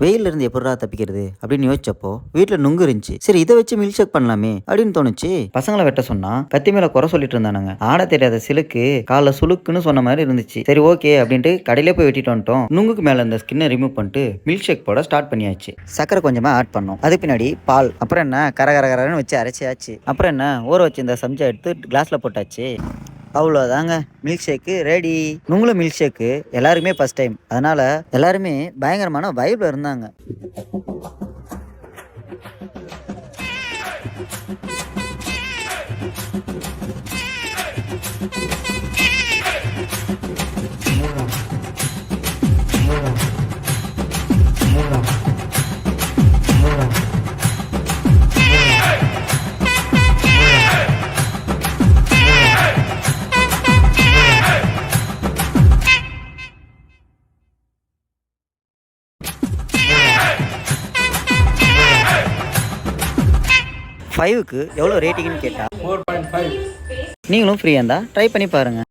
வெயில்ல இருந்து எப்படிடா தப்பிக்கிறது அப்படின்னு யோசிச்சப்போ வீட்டுல நுங்கு இருந்துச்சு. சரி இதை வச்சு மில்க் ஷேக் பண்ணலாமே அப்படின்னு தோணுச்சு. பசங்களை வெட்ட சொன்னா கத்தி மேல குறை சொல்லிட்டு இருந்தானுங்க. ஆட தெரியாத சிலுக்கு கால சுளுக்குன்னு சொன்ன மாதிரி இருந்துச்சு. சரி ஓகே அப்படின்ட்டு கடையிலே போய் வெட்டிட்டு வந்துட்டோம். நுங்குக்கு மேல இந்த ஸ்கின்னை ரிமூவ் பண்ணிட்டு மில்க் ஷேக் போட ஸ்டார்ட் பண்ணியாச்சு. சக்கரை கொஞ்சமா ஆட் பண்ணோம். அதுக்கு பின்னாடி பால், அப்புறம் என்ன கரகரகரன்னு வச்சு அரைச்சியாச்சு. அப்புறம் என்ன ஊற வச்சு இந்த சம்ஜா எடுத்து கிளாஸ்ல போட்டாச்சு. அவ்வளோதாங்க, மில்க் ஷேக்கு ரெடி. நுங்குல மில்க் ஷேக்கு எல்லாருமே ஃபர்ஸ்ட் டைம், அதனால எல்லாருமே பயங்கரமான வைப்ல இருந்தாங்க. ஃபைவுக்கு எவ்வளோ ரேட்டிங்னு கேட்டா 4.5. நீங்களும் ஃப்ரீயாக இருந்தால் ட்ரை பண்ணி பாருங்கள்.